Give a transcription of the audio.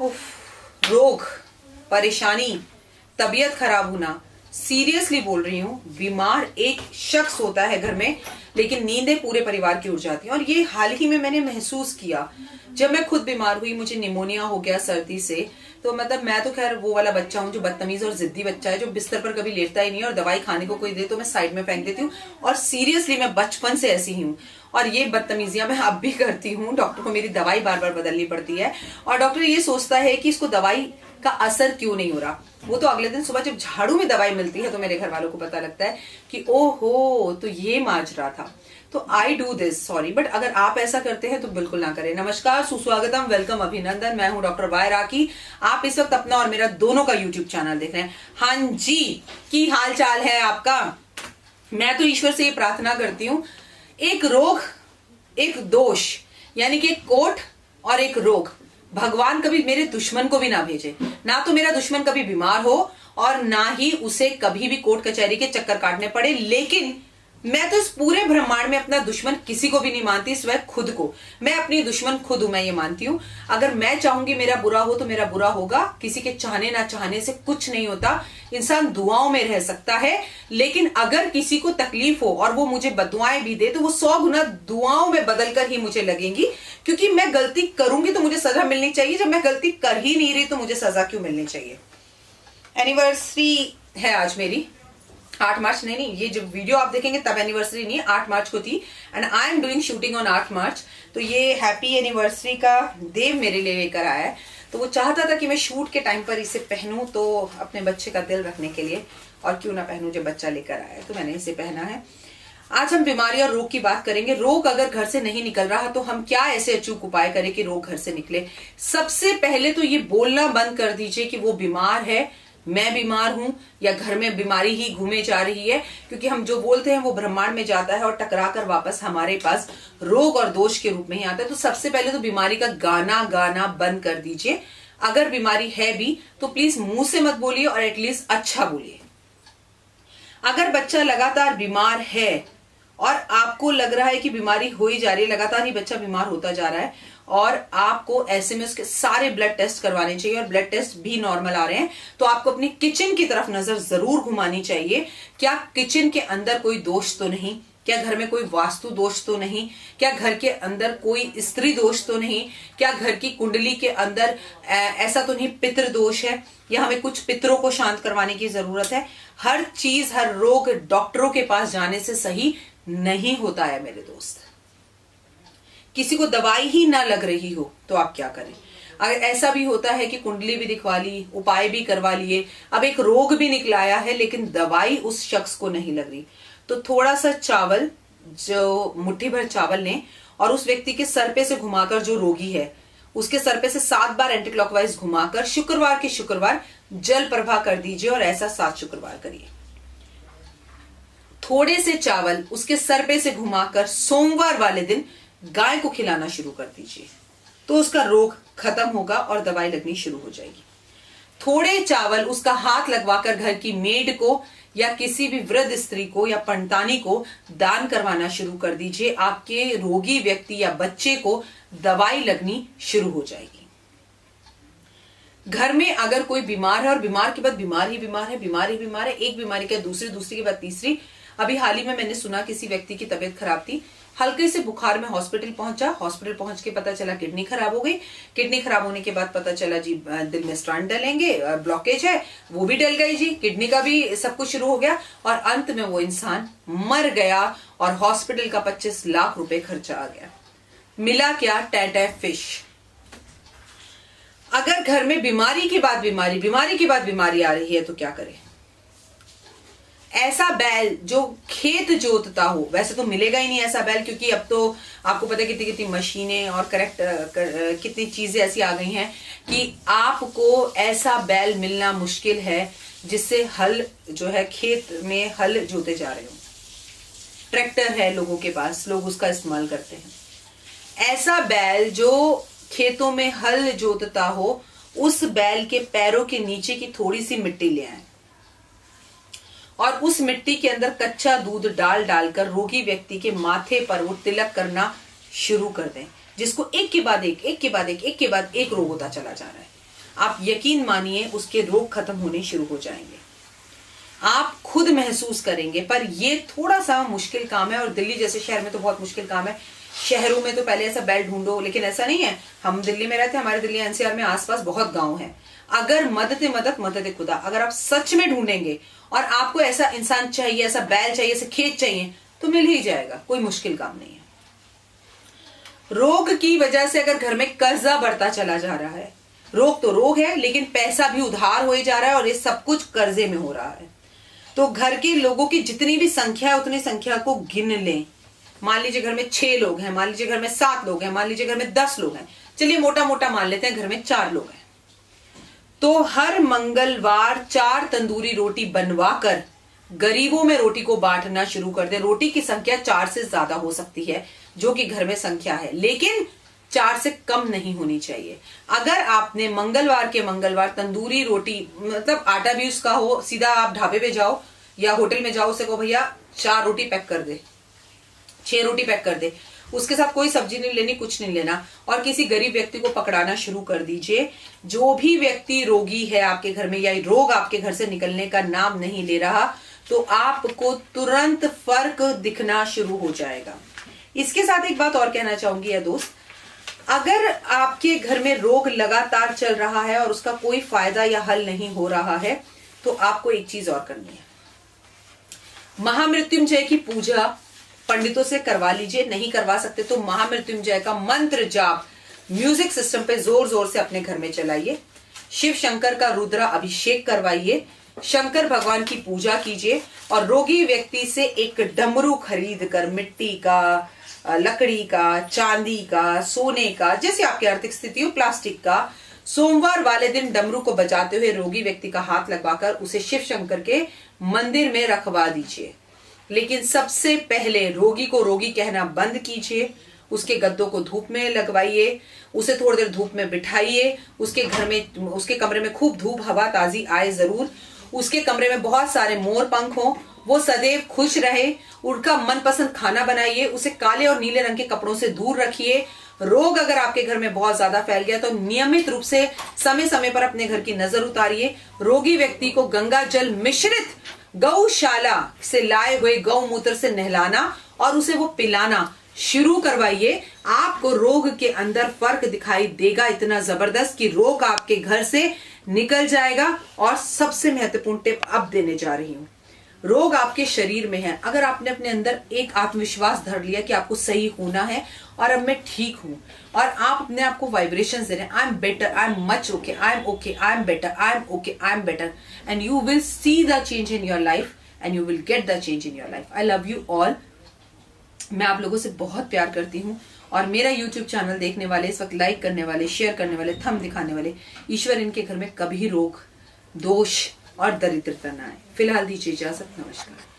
उफ, रोग, परेशानी, तबीयत खराब होना, सीरियसली बोल रही हूँ, बीमार एक शख्स होता है घर में, लेकिन नींदें पूरे परिवार की उड़ जाती हैं। और ये हाल ही में मैंने महसूस किया जब मैं खुद बीमार हुई, मुझे निमोनिया हो गया सर्दी से। तो मतलब मैं तो खैर वो वाला बच्चा हूँ जो बदतमीज और जिद्दी बच्चा है, जो बिस्तर पर कभी लेटता ही नहीं है, और दवाई खाने को कोई दे तो मैं साइड में फेंक देती हूँ। और सीरियसली मैं बचपन से ऐसी ही हूँ, और ये बदतमीजियां मैं अब भी करती हूँ। डॉक्टर को मेरी दवाई बार बार बदलनी पड़ती है, और डॉक्टर ये सोचता है कि इसको दवाई का असर क्यों नहीं हो रहा। वो तो अगले दिन सुबह जब झाड़ू में दवाई मिलती है तो मेरे घर वालों को पता लगता है कि ओहो, तो ये माजरा था। तो I do this, sorry, but अगर आप ऐसा करते हैं तो बिल्कुल ना करें। नमस्कार, सुस्वागतम, वेलकम, अभिनंदन। मैं हूं डॉक्टर वाय राकी। आप इस वक्त अपना और मेरा दोनों का यूट्यूब चैनल देख रहे हैं। हाँ जी, की हाल चाल है आपका? मैं तो ईश्वर से ये प्रार्थना करती हूँ, एक रोग, एक दोष, यानी कि एक कोट और एक रोग भगवान कभी मेरे दुश्मन को भी ना भेजे। ना तो मेरा दुश्मन कभी बीमार हो, और ना ही उसे कभी भी कोर्ट कचहरी के चक्कर काटने पड़े। लेकिन मैं तो इस पूरे ब्रह्मांड में अपना दुश्मन किसी को भी नहीं मानती, सिवाय खुद को। मैं अपनी दुश्मन खुद हूं, मैं ये मानती हूं। अगर मैं चाहूंगी मेरा बुरा हो तो मेरा बुरा होगा। किसी के चाहने ना चाहने से कुछ नहीं होता। इंसान दुआओं में रह सकता है, लेकिन अगर किसी को तकलीफ हो और वो मुझे बदुआएं भी दे तो वो 100 गुना दुआओं में बदलकर ही मुझे लगेंगी, क्योंकि मैं गलती करूंगी तो मुझे सजा मिलनी चाहिए। जब मैं गलती कर ही नहीं रही तो मुझे सजा क्यों मिलनी चाहिए। एनिवर्सरी है आज मेरी, 8 मार्च। नहीं, ये जब वीडियो आप देखेंगे तब एनिवर्सरी नहीं है, 8 मार्च को थी, and I am doing shooting on 8 मार्च। तो ये हैप्पी एनिवर्सरी का देव मेरे लिए लेकर आया है। तो वो चाहता था कि मैं शूट के टाइम पर इसे पहनूं, तो अपने बच्चे का दिल रखने के लिए, और क्यों ना पहनूं जब बच्चा लेकर आया है, तो मैंने इसे पहना है। आज हम बीमारी और रोग की बात करेंगे। रोग अगर घर से नहीं निकल रहा तो हम क्या ऐसे अचूक उपाय करें कि रोग घर से निकले। सबसे पहले तो ये बोलना बंद कर दीजिए कि वो बीमार है, मैं बीमार हूं, या घर में बीमारी ही घूमे जा रही है। क्योंकि हम जो बोलते हैं वो ब्रह्मांड में जाता है और टकराकर वापस हमारे पास रोग और दोष के रूप में ही आता है। तो सबसे पहले तो बीमारी का गाना गाना बंद कर दीजिए। अगर बीमारी है भी तो प्लीज मुंह से मत बोलिए, और एटलीस्ट अच्छा बोलिए। अगर बच्चा लगातार बीमार है और आपको लग रहा है कि बीमारी हो ही जा रही है, लगातार ही बच्चा बीमार होता जा रहा है, और आपको ऐसे में उसके सारे ब्लड टेस्ट करवाने चाहिए, और ब्लड टेस्ट भी नॉर्मल आ रहे हैं, तो आपको अपनी किचन की तरफ नजर जरूर घुमानी चाहिए। क्या किचन के अंदर कोई दोष तो नहीं? क्या घर में कोई वास्तु दोष तो नहीं? क्या घर के अंदर कोई स्त्री दोष तो नहीं? क्या घर की कुंडली के अंदर ऐसा तो नहीं पितृ दोष है, या हमें कुछ पितरों को शांत करवाने की जरूरत है? हर चीज, हर रोग डॉक्टरों के पास जाने से सही नहीं होता है मेरे दोस्त। किसी को दवाई ही ना लग रही हो तो आप क्या करें? अगर ऐसा भी होता है कि कुंडली भी दिखवा ली, उपाय भी करवा लिए, अब एक रोग भी निकलाया है, लेकिन दवाई उस शख्स को नहीं लग रही, तो थोड़ा सा चावल, जो मुट्ठी भर चावल लें, और उस व्यक्ति के सर पे से घुमाकर, जो रोगी है उसके सर पे से 7 बार एंटी क्लॉकवाइज घुमाकर शुक्रवार के शुक्रवार जल प्रभा कर दीजिए, और ऐसा 7 शुक्रवार करिए। थोड़े से चावल उसके सर पे से घुमाकर सोमवार वाले दिन गाय को खिलाना शुरू कर दीजिए, तो उसका रोग खत्म होगा और दवाई लगनी शुरू हो जाएगी। थोड़े चावल उसका हाथ लगवाकर घर की मेड को या किसी भी वृद्ध स्त्री को या पंडितानी को दान करवाना शुरू कर दीजिए। आपके रोगी व्यक्ति या बच्चे को दवाई लगनी शुरू हो जाएगी। घर में अगर कोई बीमार है और बीमार के बाद बीमार ही बीमार है, बीमार ही बीमार है, एक बीमारी के दूसरी, दूसरी के बाद तीसरी। अभी हाल ही में मैंने सुना किसी व्यक्ति की तबीयत खराब थी, हल्के से बुखार में हॉस्पिटल पहुंचा, हॉस्पिटल पहुंच के पता चला किडनी खराब हो गई, किडनी खराब होने के बाद पता चला जी दिल में स्टंट डलेंगे, ब्लॉकेज है, वो भी डल गई जी, किडनी का भी सब कुछ शुरू हो गया, और अंत में वो इंसान मर गया, और हॉस्पिटल का 25 लाख रुपए खर्चा आ गया। मिला क्या? टैटै फिश। अगर घर में बीमारी के बाद बीमारी, बीमारी के बाद बीमारी आ रही है तो क्या करें? ऐसा बैल जो खेत जोतता हो, वैसे तो मिलेगा ही नहीं ऐसा बैल, क्योंकि अब तो आपको पता है कितनी कितनी मशीनें और कितनी चीजें ऐसी आ गई हैं कि आपको ऐसा बैल मिलना मुश्किल है जिससे हल जो है खेत में हल जोते जा रहे हो। ट्रैक्टर है लोगों के पास, लोग उसका इस्तेमाल करते हैं। ऐसा बैल जो खेतों में हल जोतता हो, उस बैल के पैरों के नीचे की थोड़ी सी मिट्टी ले आए, और उस मिट्टी के अंदर कच्चा दूध डाल डालकर रोगी व्यक्ति के माथे पर वो तिलक करना शुरू कर दें, जिसको एक के बाद एक, एक के बाद एक, एक के बाद एक रोग होता चला जा रहा है। आप यकीन मानिए उसके रोग खत्म होने शुरू हो जाएंगे, आप खुद महसूस करेंगे। पर ये थोड़ा सा मुश्किल काम है, और दिल्ली जैसे शहर में तो बहुत मुश्किल काम है। शहरों में तो पहले ऐसा बेड ढूंढो, लेकिन ऐसा नहीं है। हम दिल्ली में रहते हैं, हमारे दिल्ली एनसीआर में आसपास बहुत गांव है। अगर मदद खुदा, अगर आप सच में ढूंढेंगे और आपको ऐसा इंसान चाहिए, ऐसा बैल चाहिए, ऐसा खेत चाहिए, तो मिल ही जाएगा, कोई मुश्किल काम नहीं है। रोग की वजह से अगर घर में कर्जा बढ़ता चला जा रहा है, रोग तो रोग है लेकिन पैसा भी उधार हो जा रहा है, और ये सब कुछ कर्जे में हो रहा है, तो घर के लोगों की जितनी भी संख्या है उतनी संख्या को गिन लें। मान लीजिए घर में 6 लोग हैं, मान लीजिए घर में 7 लोग हैं, मान लीजिए घर में 10 लोग हैं, चलिए मोटा मोटा मान लेते हैं घर में 4 लोग हैं, तो हर मंगलवार 4 तंदूरी रोटी बनवाकर गरीबों में रोटी को बांटना शुरू कर दे। रोटी की संख्या 4 से ज्यादा हो सकती है, जो कि घर में संख्या है, लेकिन 4 से कम नहीं होनी चाहिए। अगर आपने मंगलवार के मंगलवार तंदूरी रोटी, मतलब आटा भी उसका हो, सीधा आप ढाबे पे जाओ या होटल में जाओ, उसे कहो भैया 4 रोटी पैक कर दे, 6 रोटी पैक कर दे, उसके साथ कोई सब्जी नहीं लेनी, कुछ नहीं लेना, और किसी गरीब व्यक्ति को पकड़ाना शुरू कर दीजिए। जो भी व्यक्ति रोगी है आपके घर में, या रोग आपके घर से निकलने का नाम नहीं ले रहा, तो आपको तुरंत फर्क दिखना शुरू हो जाएगा। इसके साथ एक बात और कहना चाहूंगी या दोस्त, अगर आपके घर में रोग लगातार चल रहा है और उसका कोई फायदा या हल नहीं हो रहा है, तो आपको एक चीज और करनी है। महामृत्युंजय की पूजा पंडितों से करवा लीजिए, नहीं करवा सकते तो महामृत्युंजय का मंत्र जाप म्यूजिक सिस्टम पे जोर जोर से अपने घर में चलाइए। शिव शंकर का रुद्रा अभिषेक करवाइए, शंकर भगवान की पूजा कीजिए, और रोगी व्यक्ति से एक डमरू खरीद कर, मिट्टी का, लकड़ी का, चांदी का, सोने का, जैसे आपकी आर्थिक स्थिति हो, प्लास्टिक का, सोमवार वाले दिन डमरू को बजाते हुए रोगी व्यक्ति का हाथ लगवाकर उसे शिव शंकर के मंदिर में रखवा दीजिए। लेकिन सबसे पहले रोगी को रोगी कहना बंद कीजिए, उसके गद्दों को धूप में लगवाइए, उसे थोड़ी देर धूप में बिठाइए, उसके घर में, उसके कमरे में खूब धूप हवा ताजी आए जरूर, उसके कमरे में बहुत सारे मोर पंख हो, वो सदैव खुश रहे, उनका मनपसंद खाना बनाइए, उसे काले और नीले रंग के कपड़ों से दूर रखिए। रोग अगर आपके घर में बहुत ज्यादा फैल गया तो नियमित रूप से समय समय पर अपने घर की नजर उतारिए। रोगी व्यक्ति को गंगा जल मिश्रित गौशाला से लाए हुए गौमूत्र से नहलाना और उसे वो पिलाना शुरू करवाइए। आपको रोग के अंदर फर्क दिखाई देगा इतना जबरदस्त कि रोग आपके घर से निकल जाएगा। और सबसे महत्वपूर्ण टिप अब देने जा रही हूं, रोग आपके शरीर में है, अगर आपने अपने अंदर एक आत्मविश्वास धर लिया कि आपको सही होना है और अब मैं ठीक हूं, और आप अपने आप को वाइब्रेशंस दे रहे हैं, I am better, I am much okay, I am okay, I am better, I am okay, I am better, and you will see the change in your life and you will get the change in your life. I love you all. मैं आप लोगों से बहुत प्यार करती हूँ, और मेरा YouTube चैनल देखने वाले, इस वक्त लाइक करने वाले, शेयर करने वाले, थंब दिखाने वाले, ईश्वर इनके घर में कभी रोग, दोष और दरिद्रता न आए। फिलहाल दीजिए इजाजत, नमस्कार।